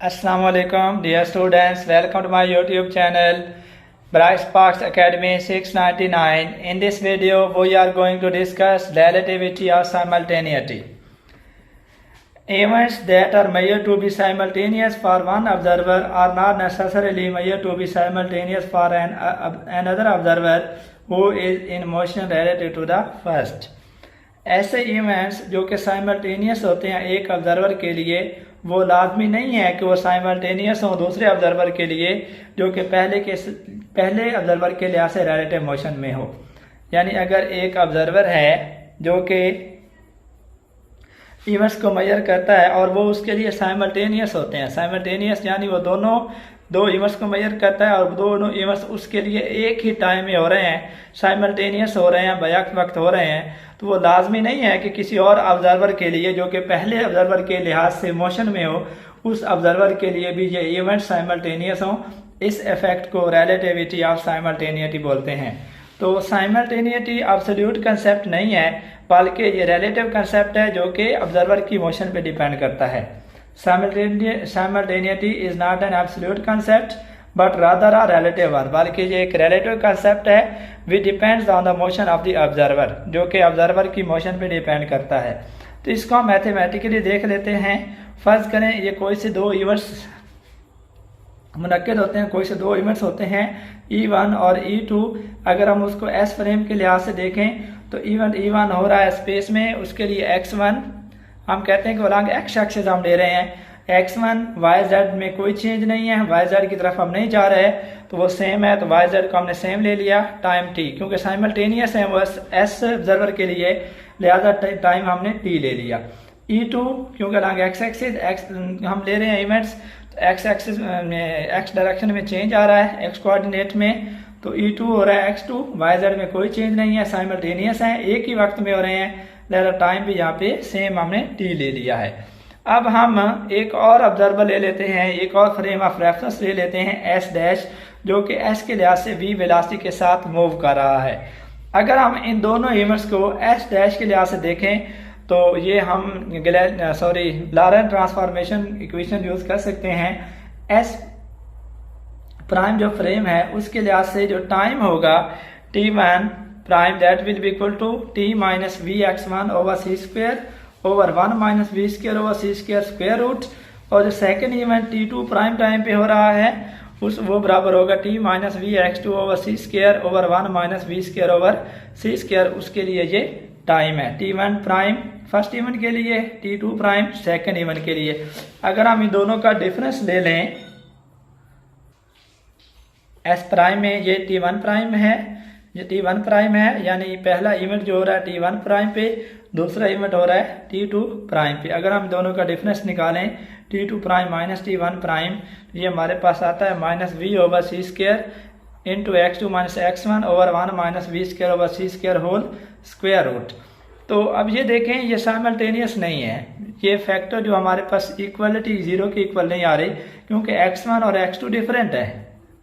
Assalamualaikum dear students, welcome to my YouTube channel Bright Sparks Academy 699. In this video we are going to discuss relativity of simultaneity. Events that are measured to be simultaneous for one observer are not necessarily measured to be simultaneous for another observer who is in motion relative to the first. ऐसे events जो कि simultaneous होते हैं एक observer के लिए, वो लाजमी नहीं है कि वो साइमल्टेनियस हो दूसरे ऑब्जर्वर के लिए जो कि पहले ऑब्जर्वर के लिहाज से रिलेटिव मोशन में हो। यानी अगर एक ऑब्जर्वर है जो कि इवेंट्स को मेजर करता है और वो उसके लिए साइमल्टेनियस होते हैं, साइमल्टेनियस यानी वो दो इवेंट्स को मेजर करता है और दोनों इवेंट्स उसके लिए एक ही टाइम में हो रहे हैं, साइमल्टेनियस हो रहे हैं, बैक वक्त हो रहे हैं, तो वो लाजमी नहीं है कि किसी और ऑब्जर्वर के लिए जो कि पहले ऑब्जर्वर के लिहाज से मोशन में हो, उस ऑब्जर्वर के लिए भी ये इवेंट साइमल्टेनियस हो। इस इफेक्ट को रिलेटिविटी ऑफ साइमल्टेनिटी बोलते हैं। तो साइमल्टेनिटी एब्सोल्यूट कंसेप्ट नहीं है, बल्कि ये रिलेटिव कंसेप्ट है जो कि ऑब्जर्वर की मोशन पे डिपेंड करता है। Simultaneity is not an absolute concept but rather a relative one, बल्कि ये एक रिलेटिव कंसेप्ट है which depends on the motion of the observer, जो कि ऑब्जर्वर की मोशन पे डिपेंड करता है। तो इसको हम मैथमेटिकली देख लेते हैं। फर्ज करें ये कोई से दो इवेंट्स मुनक्किद होते हैं, कोई से दो इवेंट्स होते हैं E1 और E2। अगर हम उसको एस फ्रेम के लिहाज से देखें तो इवेंट E1 हो रहा है स्पेस में, उसके लिए x1 हम कहते हैं कि अलॉन्ग एक्स एक्सिस हम ले रहे हैं। x1 yz में कोई चेंज नहीं है, yz की तरफ हम नहीं जा रहे, तो वो सेम है, तो yz को हमने सेम ले लिया। टाइम t क्योंकि साइमल्टेनियस है वो एस ऑब्जर्वर के लिए, लिहाजा टाइम हमने t ले लिया। E2 क्योंकि अलॉन्ग एक्स एक्सिस हम ले रहे हैं इवेंट्स, एक्स एक्सिस में एक्स डायरेक्शन में चेंज आ रहा है एक्स कोऑर्डिनेट में, तो E2 हो रहा है x2, yz में कोई चेंज नहीं है, साइमल्टेनियस है, एक ही वक्त में हो रहे हैं, लिहाजा टाइम भी यहाँ पे सेम हमने t ले लिया है। अब हम एक और ऑब्जर्वर ले लेते हैं, एक और फ्रेम ऑफ रेफरेंस ले लेते हैं s डैश, जो कि s के लिहाज से v वेलोसिटी के साथ मूव कर रहा है। अगर हम इन दोनों इवेंट्स को s डैश के लिहाज से देखें तो ये हम लॉरेंट ट्रांसफॉर्मेशन इक्वेशन यूज कर सकते हैं। s प्राइम जो फ्रेम है उसके लिहाज से जो टाइम होगा t1 prime that will be equal to t minus V x1 over C square over 1 minus V square over C square square root, और जो second event t2 prime time पे हो रहा है वो बराबर होगा t minus V x2 over C square over 1 minus V square over C square, उसके लिए ये टाइम है। t1 प्राइम फर्स्ट इवेंट के लिए, t2 प्राइम सेकेंड इवेंट के लिए। अगर हम इन दोनों का डिफरेंस ले लें, s प्राइम में ये t1 प्राइम है, ये t1 प्राइम है, यानी पहला इवेंट जो हो रहा है t1 प्राइम पे, दूसरा इवेंट हो रहा है t2 प्राइम पे। अगर हम दोनों का डिफरेंस निकालें t2 prime minus t1 prime, ये हमारे पास आता है minus V over C square into x2 minus x1 over 1 minus V square over C square whole square root. तो अब ये देखें ये साइमल्टेनियस नहीं है, ये फैक्टर जो हमारे पास इक्वलिटी जीरो के इक्वल नहीं आ रही, क्योंकि x1 और x2 डिफरेंट है,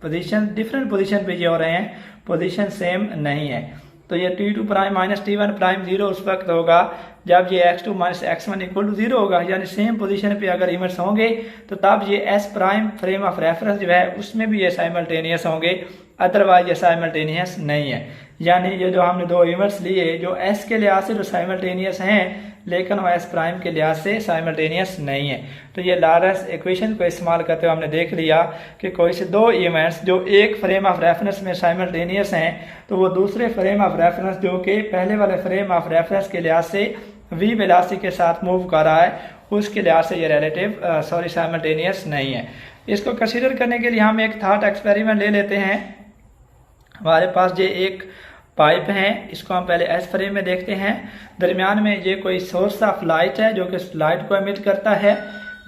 पोजीशन डिफरेंट पोजीशन पे ये हो रहे हैं, पोजीशन सेम नहीं है। तो ये t2 prime minus t1 prime zero उस वक्त होगा जब ये x2 minus x1 equal to zero होगा, यानी सेम पोजीशन पे अगर इवेंट्स होंगे तो तब ये s prime frame of reference जो है उसमें भी ये साइमल्टेनियस होंगे, अदरवाइज ये साइमल्टेनियस नहीं है। यानी ये जो हमने दो इवेंट्स लिए जो s के लिहाज से जो साइमल्टेनियस हैं, लेकिन वो s प्राइम के लिहाज से साइमल्टेनियस नहीं है। तो ये लॉरेंस इक्वेशन को इस्तेमाल करते हुए हमने देख लिया कि कोई से दो इवेंट्स जो एक फ्रेम ऑफ रेफरेंस में साइमल्टेनियस हैं, तो वो दूसरे फ्रेम ऑफ रेफरेंस जो कि पहले वाले फ्रेम ऑफ रेफरेंस के लिहाज से v वेलोसिटी के साथ मूव कर रहा है, उसके लिहाज से ये साइमल्टेनियस नहीं है। इसको कंसीडर करने के लिए हम एक थॉट एक्सपेरिमेंट ले लेते हैं। हमारे पास ये एक पाइप है, इसको हम पहले एस फ्रेम में देखते हैं। दरमियान में ये कोई सोर्स ऑफ लाइट है जो कि लाइट को एमिट करता है।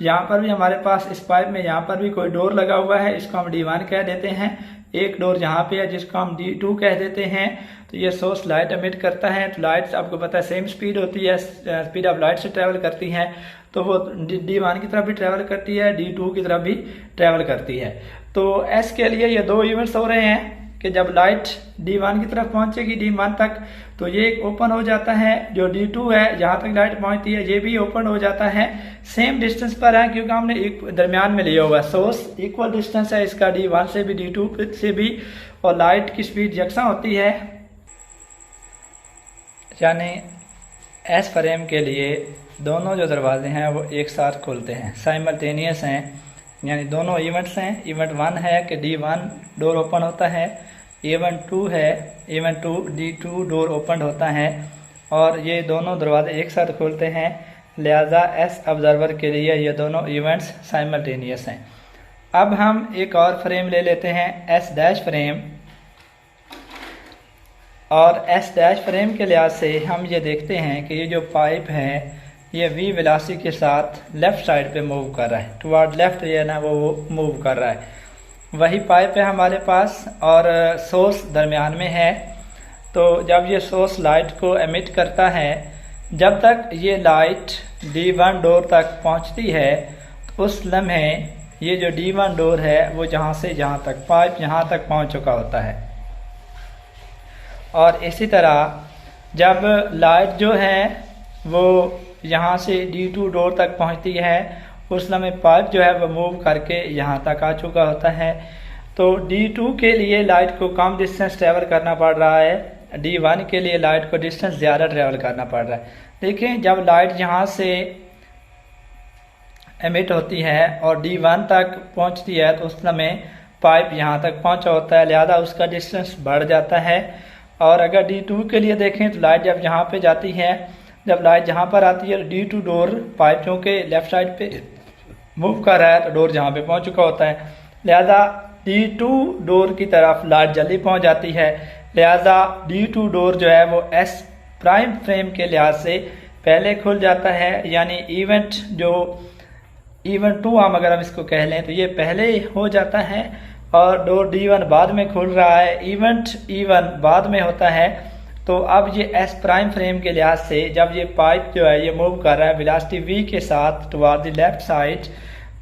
यहाँ पर भी हमारे पास इस पाइप में यहाँ पर भी कोई डोर लगा हुआ है, इसको हम D1 कह देते हैं। एक डोर यहाँ पे है जिसको हम D2 कह देते हैं। तो ये सोर्स लाइट एमिट करता है, तो लाइट आपको पता है सेम स्पीड होती है, स्पीड ऑफ लाइट से ट्रेवल करती है, तो वो D1 की तरफ भी ट्रेवल करती है, D2 की तरफ भी ट्रेवल करती है। तो S के लिए ये दो इवेंट्स हो रहे हैं कि जब लाइट D1 की तरफ पहुंचेगी D1 तक तो ये ओपन हो जाता है, जो D2 है जहाँ तक लाइट पहुंचती है ये भी ओपन हो जाता है। सेम डिस्टेंस पर है क्योंकि हमने एक दरमियान में लिया हुआ है, सोर्स इक्वल डिस्टेंस है इसका D1 से भी D2 से भी, और लाइट की स्पीड यकसा होती है। यानी एस फ्रेम के लिए दोनों जो दरवाजे हैं वो एक साथ खुलते हैं, साइमल्टेनियस हैं, यानी दोनों इवेंट्स हैं। इवेंट 1 है कि D1 डोर ओपन होता है, इवेंट 2 है इवेंट 2 D2 डोर ओपन होता है, और ये दोनों दरवाजे एक साथ खुलते हैं। लिहाजा एस ऑब्जर्वर के लिए ये दोनों इवेंट्स साइमल्टेनियस हैं। अब हम एक और फ्रेम ले लेते हैं एस डैश फ्रेम, और एस डैश फ्रेम के लिहाज से हम ये देखते हैं कि ये जो पाइप है ये v वेलोसिटी के साथ लेफ़्ट साइड पे मूव कर रहा है, टुवर्ड लेफ़्ट ये ना वो मूव कर रहा है। वही पाइप है हमारे पास और सोर्स दरमियान में है। तो जब ये सोर्स लाइट को एमिट करता है, जब तक ये लाइट D1 डोर तक पहुंचती है तो उस लम्हे ये जो D1 डोर है वो जहां से जहां तक पाइप यहाँ तक पहुंच चुका होता है। और इसी तरह जब लाइट जो है वो यहाँ से D2 डोर तक पहुँचती है उस लम्हे पाइप जो है वो मूव करके यहाँ तक आ चुका होता है। तो D2 के लिए लाइट को कम डिस्टेंस ट्रैवल करना पड़ रहा है, D1 के लिए लाइट को डिस्टेंस ज़्यादा ट्रैवल करना पड़ रहा है। देखिए जब लाइट यहाँ से एमिट होती है और D1 तक पहुँचती है तो उस लम्हे पाइप यहाँ तक पहुँचा होता है, लिहाजा उसका डिस्टेंस बढ़ जाता है। और अगर D2 के लिए देखें तो लाइट जब यहाँ पे जाती है, जब लाइट जहाँ पर आती है D2 डोर पाइप चूँकि लेफ़्ट साइड पे मूव कर रहा है तो डोर जहाँ पे पहुँच चुका होता है, लिहाजा D2 डोर की तरफ लाइट जल्दी पहुँच जाती है। लिहाजा D2 डोर जो है वो एस प्राइम फ्रेम के लिहाज से पहले खुल जाता है, यानी इवेंट 2 हम अगर हम इसको कह लें तो ये पहले हो जाता है और डोर D1 बाद में खुल रहा है, इवेंट E1 बाद में होता है। तो अब ये एस प्राइम फ्रेम के लिहाज से जब ये पाइप जो है ये मूव कर रहा है वेलोसिटी v के साथ टुवर्ड द लेफ्ट साइड,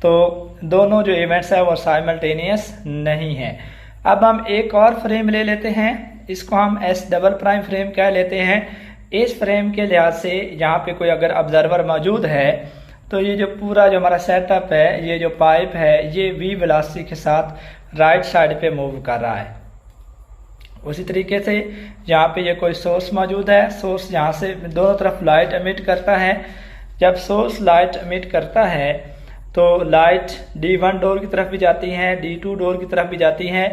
तो दोनों जो इवेंट्स है वो साइमल्टेनियस नहीं है। अब हम एक और फ्रेम ले लेते हैं, इसको हम एस डबल प्राइम फ्रेम कह लेते हैं। इस फ्रेम के लिहाज से यहाँ पे कोई अगर ऑब्जर्वर मौजूद है तो ये जो पूरा जो हमारा सेटअप है, ये जो पाइप है ये v वेलोसिटी के साथ राइट साइड पे मूव कर रहा है। उसी तरीके से यहाँ पे ये कोई सोर्स मौजूद है, सोर्स यहाँ से दोनों तरफ लाइट एमिट करता है। जब सोर्स लाइट एमिट करता है तो लाइट D1 डोर की तरफ भी जाती है, D2 डोर की तरफ भी जाती है।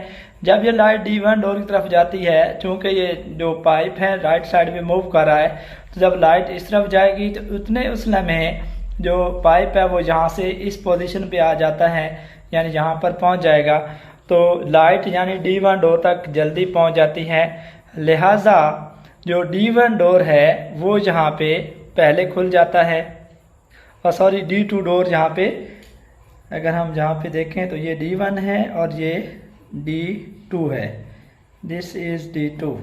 जब ये लाइट D1 डोर की तरफ जाती है, चूँकि ये जो पाइप है राइट साइड में मूव कर रहा है, तो जब लाइट इस तरफ जाएगी तो उतने उस लम्हे जो पाइप है वो यहाँ से इस पोजीशन पे आ जाता है, यानी यहाँ पर पहुँच जाएगा। तो लाइट यानी D1 डोर तक जल्दी पहुँच जाती है। लिहाजा जो D1 डोर है वो यहाँ पे पहले खुल जाता है, और सॉरी D2 डोर यहाँ पे अगर हम जहाँ पे देखें तो ये D1 है और ये D2 है, दिस इज़ D2।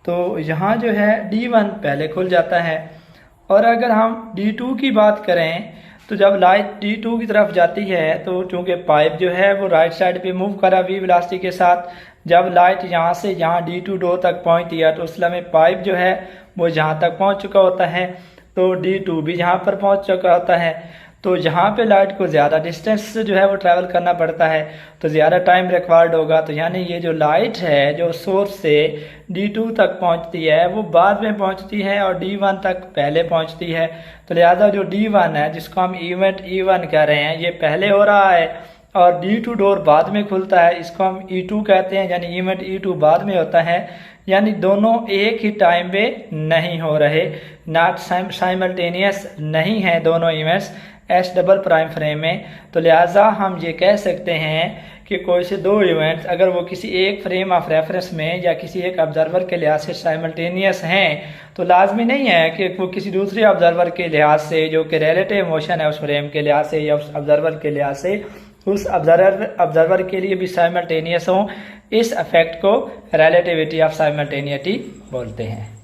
तो यहाँ जो है D1 पहले खुल जाता है। और अगर हम D2 की बात करें तो जब लाइट D2 की तरफ जाती है तो चूँकि पाइप जो है वो राइट साइड पे मूव करा v वेलोसिटी के साथ, जब लाइट यहाँ से यहाँ D2 डोर तक पहुँचती है तो उस लम्हे पाइप जो है वो जहाँ तक पहुँच चुका होता है, तो D2 भी यहाँ पर पहुँच चुका होता है। तो यहाँ पे लाइट को ज़्यादा डिस्टेंस जो है वो ट्रैवल करना पड़ता है, तो ज़्यादा टाइम रिक्वायर्ड होगा। तो यानी ये जो लाइट है जो सोर्स से D2 तक पहुँचती है वो बाद में पहुँचती है और D1 तक पहले पहुँचती है। तो लिहाजा जो D1 है जिसको हम इवेंट E1 कह रहे हैं ये पहले हो रहा है और D2 डोर बाद में खुलता है, इसको हम E2 कहते हैं, यानी इवेंट E2 बाद में होता है। यानी दोनों एक ही टाइम पे नहीं हो रहे, नॉट साइमल्टेनियस नहीं है दोनों events S double prime frame में। तो लिहाजा हम ये कह सकते हैं कि कोई से दो इवेंट्स अगर वो किसी एक फ्रेम ऑफ रेफरेंस में या किसी एक ऑब्जर्वर के लिहाज से साइमल्टेनियस हैं तो लाजमी नहीं है कि वो किसी दूसरे ऑब्जर्वर के लिहाज से जो कि रिलेटिव मोशन है उस फ्रेम के लिहाज से या उस ऑब्जर्वर के लिहाज से उस ऑब्जर्वर के लिए भी साइमल्टेनियस हों। इस इफेक्ट को रिलेटिविटी ऑफ साइमल्टेनिटी बोलते हैं।